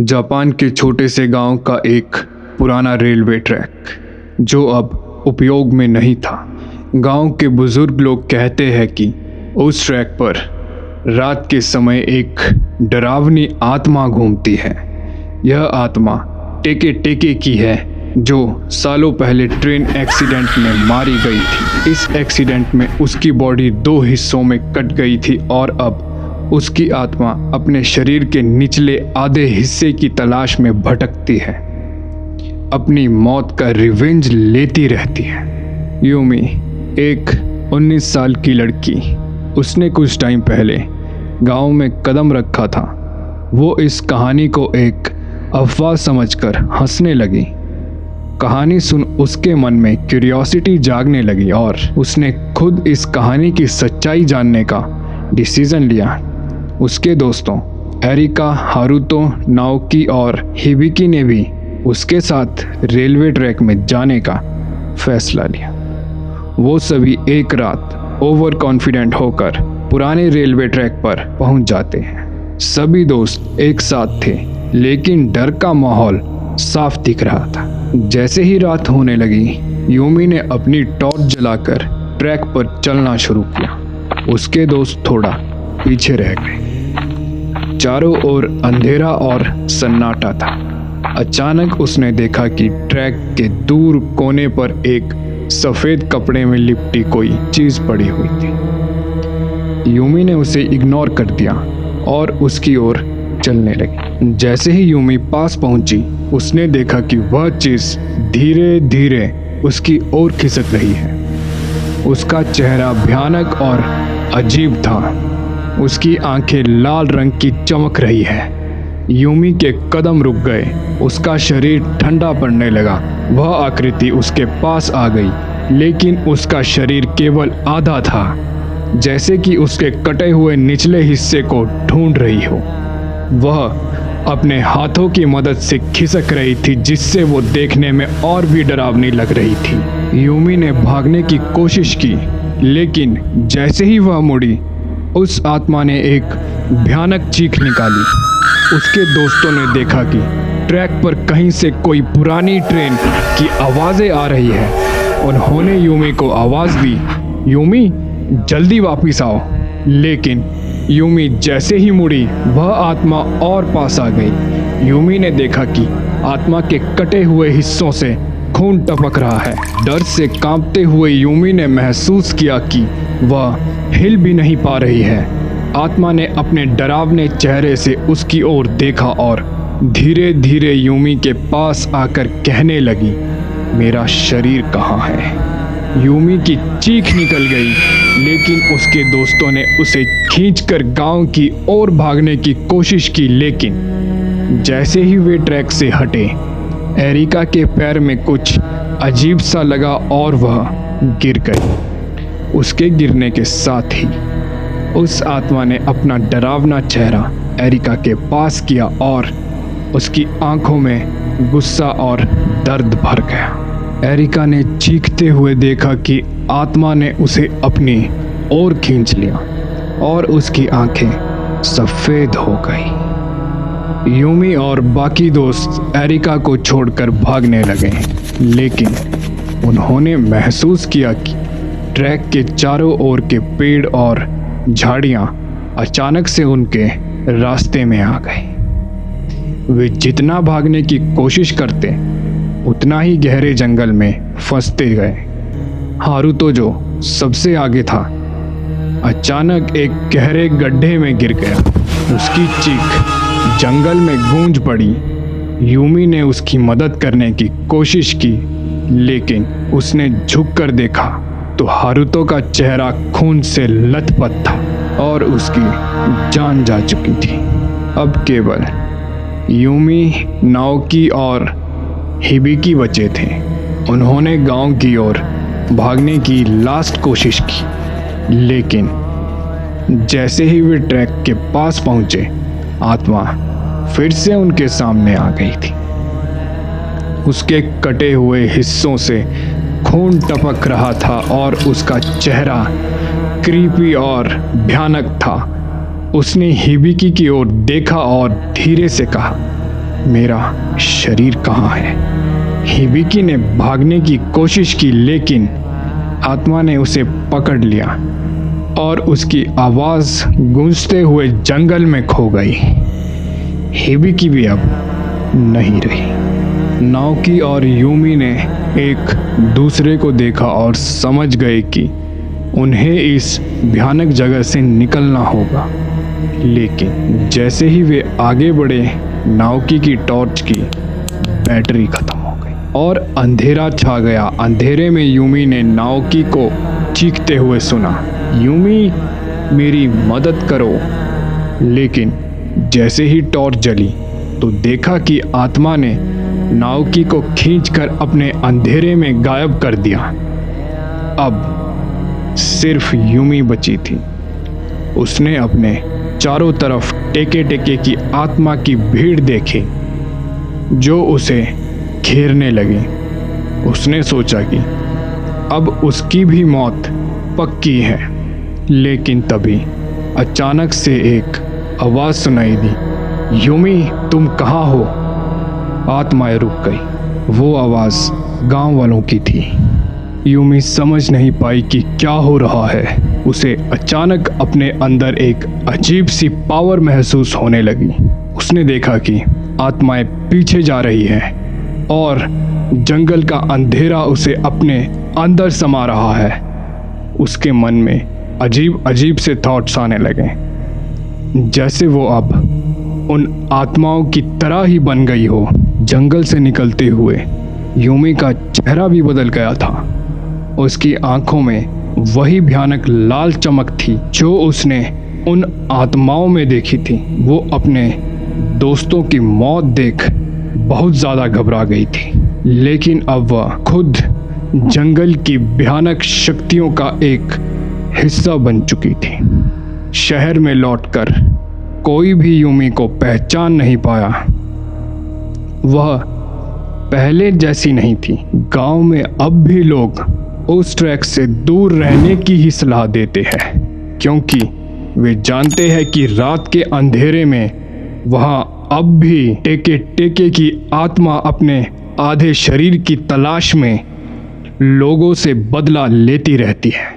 Japan के छोटे से गांव का एक पुराना रेलवे ट्रैक जो अब उपयोग में नहीं था। गांव के बुजुर्ग लोग कहते हैं कि उस ट्रैक पर रात के समय एक डरावनी आत्मा घूमती है। यह आत्मा टेके टेके की है जो सालों पहले ट्रेन एक्सीडेंट में मारी गई थी। इस एक्सीडेंट में उसकी बॉडी 2 हिस्सों में कट गई थी और अब उसकी आत्मा अपने शरीर के निचले आधे हिस्से की तलाश में भटकती है, अपनी मौत का रिवेंज लेती रहती है। यूमी एक 19 साल की लड़की, उसने कुछ टाइम पहले गांव में कदम रखा था। वो इस कहानी को एक अफवाह समझकर हंसने लगी। कहानी सुन उसके मन में क्यूरियोसिटी जागने लगी और उसने खुद इस कहानी की सच्चाई जानने का डिसीजन लिया। उसके दोस्तों एरिका, हारुतो, नाओकी और हिबिकी ने भी उसके साथ रेलवे ट्रैक में जाने का फैसला लिया। वो सभी एक रात ओवर कॉन्फिडेंट होकर पुराने रेलवे ट्रैक पर पहुंच जाते हैं। सभी दोस्त एक साथ थे, लेकिन डर का माहौल साफ दिख रहा था। जैसे ही रात होने लगी, यूमी ने अपनी टॉर्च जलाकर ट्रैक पर चलना शुरू किया। उसके दोस्त थोड़ा पीछे रह गए। चारों ओर अंधेरा और सन्नाटा था। अचानक उसने देखा कि ट्रैक के दूर कोने पर एक सफेद कपड़े में लिपटी कोई चीज पड़ी हुई थी। यूमी ने उसे इग्नोर कर दिया और उसकी ओर चलने लगी। जैसे ही यूमी पास पहुंची, उसने देखा कि वह चीज धीरे धीरे उसकी ओर खिसक रही है। उसका चेहरा भयानक और अजीब था। उसकी आंखें लाल रंग की चमक रही है। यूमी के कदम रुक गए। उसका शरीर ठंडा पड़ने लगा। वह आकृति उसके पास आ गई, लेकिन उसका शरीर केवल आधा था, जैसे कि उसके कटे हुए निचले हिस्से को ढूंढ रही हो। वह अपने हाथों की मदद से खिसक रही थी, जिससे वो देखने में और भी डरावनी लग रही थी। यूमी ने भागने की कोशिश की, लेकिन जैसे ही वह मुड़ी, उस आत्मा ने एक भयानक चीख निकाली। उसके दोस्तों ने देखा कि ट्रैक पर कहीं से कोई पुरानी ट्रेन की आवाज़ें आ रही है। उन्होंने यूमी को आवाज़ दी, यूमी जल्दी वापस आओ। लेकिन यूमी जैसे ही मुड़ी, वह आत्मा और पास आ गई। यूमी ने देखा कि आत्मा के कटे हुए हिस्सों से खून टपक रहा है। डर से कांपते हुए यूमी ने महसूस किया कि वह हिल भी नहीं पा रही है। आत्मा ने अपने डरावने चेहरे से उसकी ओर देखा और धीरे धीरे यूमी के पास आकर कहने लगी, मेरा शरीर कहाँ है? यूमी की चीख निकल गई, लेकिन उसके दोस्तों ने उसे खींचकर गांव की ओर भागने की कोशिश की। लेकिन जैसे ही वे ट्रैक से हटे, एरिका के पैर में कुछ अजीब सा लगा और वह गिर गई। उसके गिरने के साथ ही उस आत्मा ने अपना डरावना चेहरा एरिका के पास किया और उसकी आंखों में गुस्सा और दर्द भर गया। एरिका ने चीखते हुए देखा कि आत्मा ने उसे अपनी ओर खींच लिया और उसकी आंखें सफ़ेद हो गई। यूमी और बाकी दोस्त एरिका को छोड़कर भागने लगे, लेकिन उन्होंने महसूस किया कि ट्रैक के चारों ओर के पेड़ और झाड़ियां अचानक से उनके रास्ते में आ गए। वे जितना भागने की कोशिश करते, उतना ही गहरे जंगल में फंसते गए। हारुतो, जो सबसे आगे था, अचानक एक गहरे गड्ढे में गिर गया। उसकी चीख जंगल में गूंज पड़ी। यूमी ने उसकी मदद करने की कोशिश की, लेकिन उसने झुककर देखा तो हारुतो का चेहरा खून से लथपथ था और उसकी जान जा चुकी थी। अब केवल यूमी, नाओकी और हिबिकी बचे थे। उन्होंने गांव की ओर भागने की लास्ट कोशिश की, लेकिन जैसे ही वे ट्रैक के पास पहुंचे, आत्मा फिर से उनके सामने आ गई थी। उसके कटे हुए हिस्सों से खून टपक रहा था और उसका चेहरा क्रीपी और भयानक था। उसने हिबिकी की ओर देखा और धीरे से कहा, मेरा शरीर कहाँ है। हिबिकी ने भागने की कोशिश की, लेकिन आत्मा ने उसे पकड़ लिया और उसकी आवाज़ गूंजते हुए जंगल में खो गई। हिबिकी भी अब नहीं रही। नाओकी और यूमी ने एक दूसरे को देखा और समझ गए कि उन्हें इस भयानक जगह से निकलना होगा। लेकिन जैसे ही वे आगे बढ़े, नाओकी की टॉर्च की बैटरी खत्म हो गई और अंधेरा छा गया। अंधेरे में यूमी ने नाओकी को चीखते हुए सुना, यूमी मेरी मदद करो। लेकिन जैसे ही टॉर्च जली तो देखा कि आत्मा ने नाओकी को खींचकर अपने अंधेरे में गायब कर दिया। अब सिर्फ यूमी बची थी। उसने अपने चारों तरफ टेके टेके की आत्मा की भीड़ देखी जो उसे घेरने लगी। उसने सोचा कि अब उसकी भी मौत पक्की है। लेकिन तभी अचानक से एक आवाज़ सुनाई दी, यूमी तुम कहाँ हो। आत्माएं रुक गई। वो आवाज़ गांव वालों की थी। यूमी समझ नहीं पाई कि क्या हो रहा है। उसे अचानक अपने अंदर एक अजीब सी पावर महसूस होने लगी। उसने देखा कि आत्माएं पीछे जा रही हैं और जंगल का अंधेरा उसे अपने अंदर समा रहा है। उसके मन में अजीब अजीब से थॉट्स आने लगे, जैसे वो अब उन आत्माओं की तरह ही बन गई हो। जंगल से निकलते हुए यूमी का चेहरा भी बदल गया था। उसकी आंखों में वही भयानक लाल चमक थी जो उसने उन आत्माओं में देखी थी। वो अपने दोस्तों की मौत देख बहुत ज़्यादा घबरा गई थी, लेकिन अब वह खुद जंगल की भयानक शक्तियों का एक हिस्सा बन चुकी थी। शहर में लौटकर कोई भी यूमी को पहचान नहीं पाया। वह पहले जैसी नहीं थी। गांव में अब भी लोग उस ट्रैक से दूर रहने की ही सलाह देते हैं, क्योंकि वे जानते हैं कि रात के अंधेरे में वहां अब भी टेके टेके की आत्मा अपने आधे शरीर की तलाश में लोगों से बदला लेती रहती है।